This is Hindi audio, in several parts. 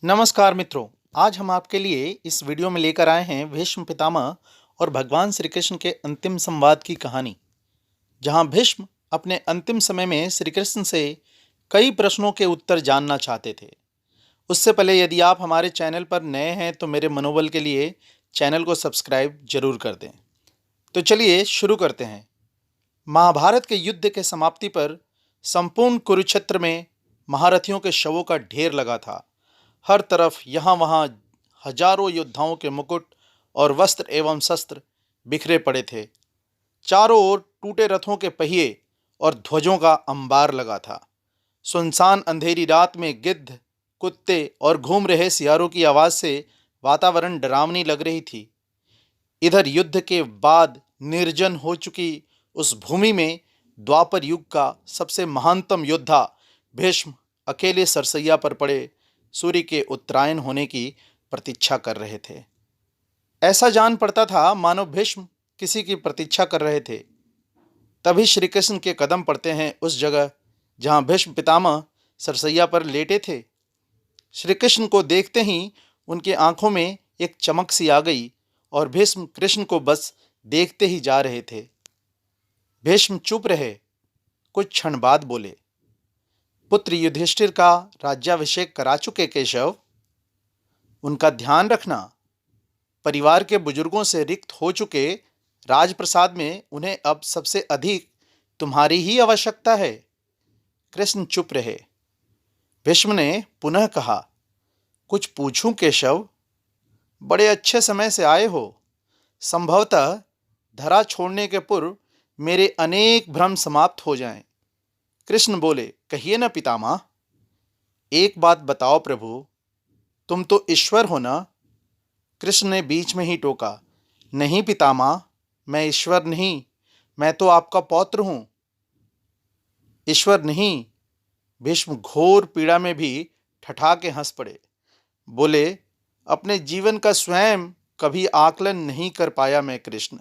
नमस्कार मित्रों। आज हम आपके लिए इस वीडियो में लेकर आए हैं भीष्म पितामह और भगवान श्री कृष्ण के अंतिम संवाद की कहानी, जहां भीष्म अपने अंतिम समय में श्री कृष्ण से कई प्रश्नों के उत्तर जानना चाहते थे। उससे पहले यदि आप हमारे चैनल पर नए हैं तो मेरे मनोबल के लिए चैनल को सब्सक्राइब जरूर कर दें। तो चलिए शुरू करते हैं। महाभारत के युद्ध के समाप्ति पर संपूर्ण कुरुक्षेत्र में महारथियों के शवों का ढेर लगा था। हर तरफ यहाँ वहाँ हजारों योद्धाओं के मुकुट और वस्त्र एवं शस्त्र बिखरे पड़े थे। चारों ओर टूटे रथों के पहिए और ध्वजों का अंबार लगा था। सुनसान अंधेरी रात में गिद्ध, कुत्ते और घूम रहे सियारों की आवाज से वातावरण डरावनी लग रही थी। इधर युद्ध के बाद निर्जन हो चुकी उस भूमि में द्वापर युग का सबसे महानतम योद्धा भीष्म अकेले सरसैया पर पड़े सूर्य के उत्तरायण होने की प्रतीक्षा कर रहे थे। ऐसा जान पड़ता था मानो भीष्म किसी की प्रतीक्षा कर रहे थे। तभी श्री कृष्ण के कदम पड़ते हैं उस जगह जहां भीष्म पितामह सरसैया पर लेटे थे। श्री कृष्ण को देखते ही उनकी आंखों में एक चमक सी आ गई और भीष्म कृष्ण को बस देखते ही जा रहे थे। भीष्म चुप रहे। कुछ क्षण बाद बोले, पुत्र युधिष्ठिर का राज्याभिषेक करा चुके केशव, उनका ध्यान रखना। परिवार के बुजुर्गों से रिक्त हो चुके राजप्रसाद में उन्हें अब सबसे अधिक तुम्हारी ही आवश्यकता है। कृष्ण चुप रहे। भीष्म ने पुनः कहा, कुछ पूछूं केशव? बड़े अच्छे समय से आए हो। संभवतः धरा छोड़ने के पूर्व मेरे अनेक भ्रम समाप्त हो जाएं। कृष्ण बोले, कहिए न पितामह। एक बात बताओ प्रभु, तुम तो ईश्वर हो ना? कृष्ण ने बीच में ही टोका, नहीं पितामह, मैं ईश्वर नहीं, मैं तो आपका पौत्र हूं। ईश्वर नहीं? भीष्म घोर पीड़ा में भी ठठा के हंस पड़े। बोले, अपने जीवन का स्वयं कभी आकलन नहीं कर पाया मैं कृष्ण,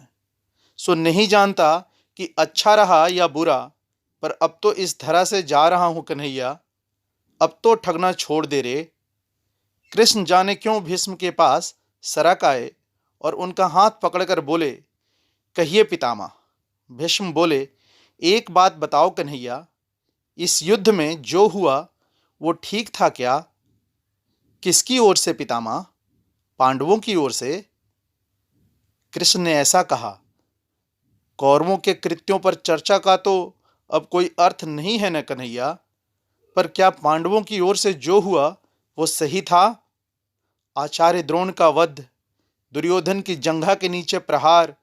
सो नहीं जानता कि अच्छा रहा या बुरा, पर अब तो इस धरा से जा रहा हूं कन्हैया, अब तो ठगना छोड़ दे रे। कृष्ण जाने क्यों भीष्म के पास सरक आए और उनका हाथ पकड़कर बोले, कहिए पितामह। भीष्म बोले, एक बात बताओ कन्हैया, इस युद्ध में जो हुआ वो ठीक था क्या? किसकी ओर से पितामह? पांडवों की ओर से? कृष्ण ने ऐसा कहा, कौरवों के कृत्यों पर चर्चा का तो अब कोई अर्थ नहीं है न कन्हैया, पर क्या पांडवों की ओर से जो हुआ वो सही था? आचार्य द्रोण का वध, दुर्योधन की जंघा के नीचे प्रहार,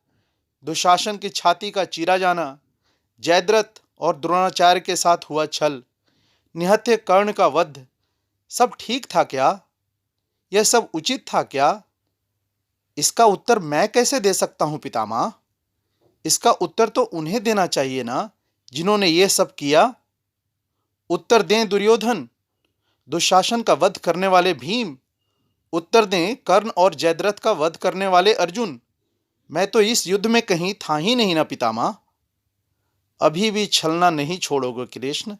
दुशासन की छाती का चीरा जाना, जयद्रथ और द्रोणाचार्य के साथ हुआ छल, निहत्थे कर्ण का वध, सब ठीक था क्या? यह सब उचित था क्या? इसका उत्तर मैं कैसे दे सकता हूं पितामह? इसका उत्तर तो उन्हें देना चाहिए ना, जिन्होंने ये सब किया। उत्तर दें दुर्योधन, दुशासन का वध करने वाले भीम, उत्तर दें कर्ण और जयद्रथ का वध करने वाले अर्जुन। मैं तो इस युद्ध में कहीं था ही नहीं ना पितामह। अभी भी छलना नहीं छोड़ोगे कृष्ण?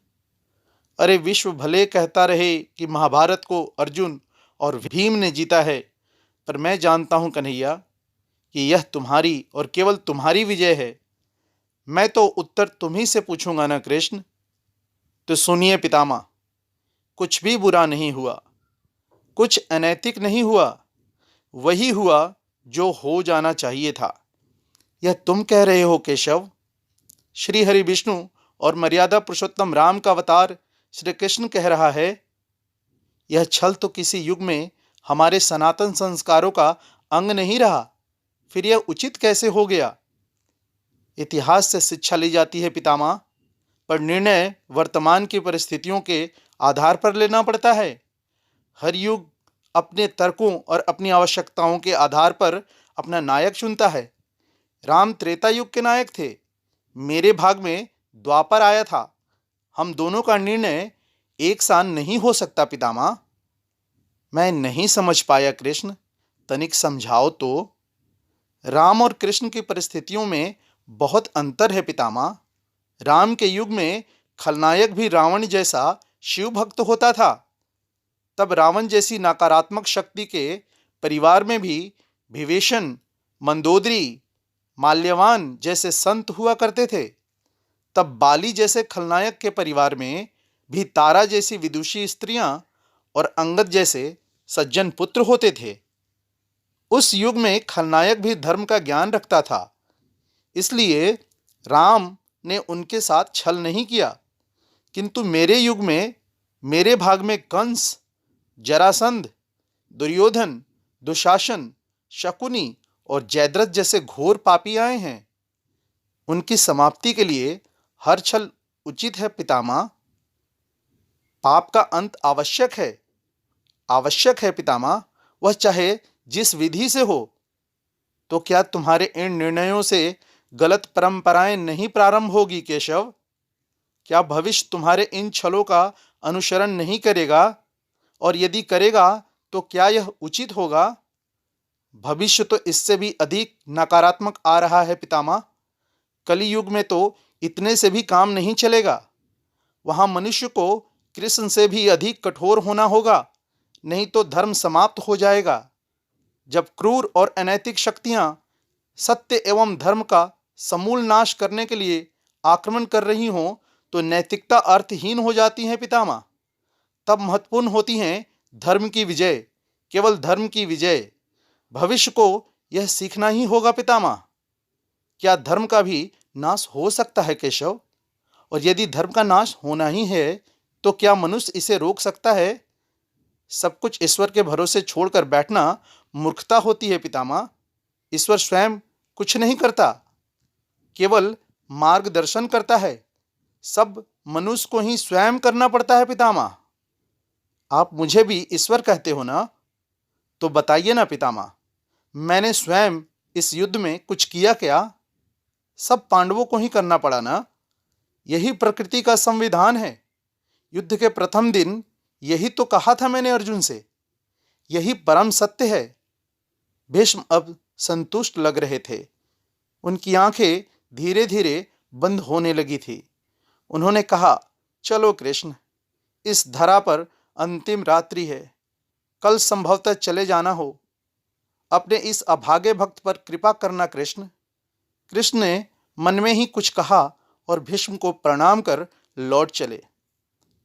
अरे विश्व भले कहता रहे कि महाभारत को अर्जुन और भीम ने जीता है, पर मैं जानता हूं कन्हैया कि यह तुम्हारी और केवल तुम्हारी विजय है। मैं तो उत्तर तुम्ही से पूछूंगा ना कृष्ण। तो सुनिए पितामह, कुछ भी बुरा नहीं हुआ, कुछ अनैतिक नहीं हुआ, वही हुआ जो हो जाना चाहिए था। यह तुम कह रहे हो केशव? श्री हरि विष्णु और मर्यादा पुरुषोत्तम राम का अवतार श्री कृष्ण कह रहा है। यह छल तो किसी युग में हमारे सनातन संस्कारों का अंग नहीं रहा, फिर यह उचित कैसे हो गया? इतिहास से शिक्षा ली जाती है पितामह, पर निर्णय वर्तमान की परिस्थितियों के आधार पर लेना पड़ता है। हर युग अपने तर्कों और अपनी आवश्यकताओं के आधार पर अपना नायक चुनता है। राम त्रेता युग के नायक थे, मेरे भाग में द्वापर आया था। हम दोनों का निर्णय एक सान नहीं हो सकता पितामह। मैं नहीं समझ पाया कृष्ण, तनिक समझाओ तो। राम और कृष्ण की परिस्थितियों में बहुत अंतर है पितामह। राम के युग में खलनायक भी रावण जैसा शिव भक्त होता था, तब रावण जैसी नकारात्मक शक्ति के परिवार में भी विभीषण, मंदोदरी, माल्यवान जैसे संत हुआ करते थे। तब बाली जैसे खलनायक के परिवार में भी तारा जैसी विदुषी स्त्रियां और अंगद जैसे सज्जन पुत्र होते थे। उस युग में खलनायक भी धर्म का ज्ञान रखता था, इसलिए राम ने उनके साथ छल नहीं किया। किंतु मेरे युग में, मेरे भाग में कंस, जरासंध, दुर्योधन, दुशासन, शकुनी और जयद्रथ जैसे घोर पापी आए हैं। उनकी समाप्ति के लिए हर छल उचित है पितामह। पाप का अंत आवश्यक है पितामह, वह चाहे जिस विधि से हो। तो क्या तुम्हारे इन निर्णयों से गलत परंपराएं नहीं प्रारंभ होगी केशव? क्या भविष्य तुम्हारे इन छलों का अनुसरण नहीं करेगा? और यदि करेगा तो क्या यह उचित होगा? भविष्य तो इससे भी अधिक नकारात्मक आ रहा है पितामह। कली युग में तो इतने से भी काम नहीं चलेगा। वहां मनुष्य को कृष्ण से भी अधिक कठोर होना होगा, नहीं तो धर्म समाप्त हो जाएगा। जब क्रूर और अनैतिक शक्तियां सत्य एवं धर्म का समूल नाश करने के लिए आक्रमण कर रही हों, तो नैतिकता अर्थहीन हो जाती है पितामह। तब महत्वपूर्ण होती है धर्म की विजय, केवल धर्म की विजय। भविष्य को यह सीखना ही होगा पितामह। क्या धर्म का भी नाश हो सकता है केशव? और यदि धर्म का नाश होना ही है तो क्या मनुष्य इसे रोक सकता है? सब कुछ ईश्वर के भरोसे छोड़कर बैठना मूर्खता होती है पितामह। ईश्वर स्वयं कुछ नहीं करता, केवल मार्गदर्शन करता है। सब मनुष्य को ही स्वयं करना पड़ता है पितामह। आप मुझे भी ईश्वर कहते हो ना? तो बताइए ना पितामह, मैंने स्वयं इस युद्ध में कुछ किया क्या? सब पांडवों को ही करना पड़ा ना? यही प्रकृति का संविधान है। युद्ध के प्रथम दिन यही तो कहा था मैंने अर्जुन से। यही परम सत्य है। भीष्म अब संतुष्ट लग रहे थे। उनकी आंखें धीरे धीरे बंद होने लगी थी। उन्होंने कहा, चलो कृष्ण, इस धरा पर अंतिम रात्रि है, कल संभवतः चले जाना हो। अपने इस अभागे भक्त पर कृपा करना कृष्ण। कृष्ण ने मन में ही कुछ कहा और भीष्म को प्रणाम कर लौट चले।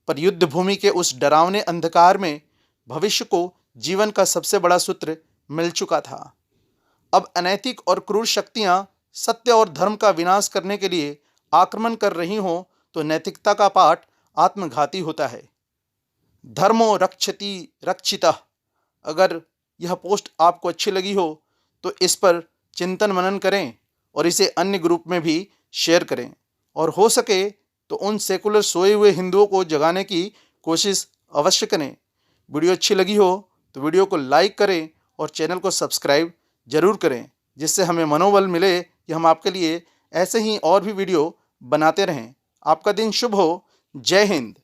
पर युद्ध भूमि के उस डरावने अंधकार में भविष्य को जीवन का सबसे बड़ा सूत्र मिल चुका था। अब अनैतिक और क्रूर शक्तियां सत्य और धर्म का विनाश करने के लिए आक्रमण कर रही हों, तो नैतिकता का पाठ आत्मघाती होता है। धर्मो रक्षति रक्षितः। अगर यह पोस्ट आपको अच्छी लगी हो तो इस पर चिंतन मनन करें और इसे अन्य ग्रुप में भी शेयर करें, और हो सके तो उन सेकुलर सोए हुए हिंदुओं को जगाने की कोशिश अवश्य करें। वीडियो अच्छी लगी हो तो वीडियो को लाइक करें और चैनल को सब्सक्राइब जरूर करें, जिससे हमें मनोबल मिले कि हम आपके लिए ऐसे ही और भी वीडियो बनाते रहें। आपका दिन शुभ हो। जय हिंद।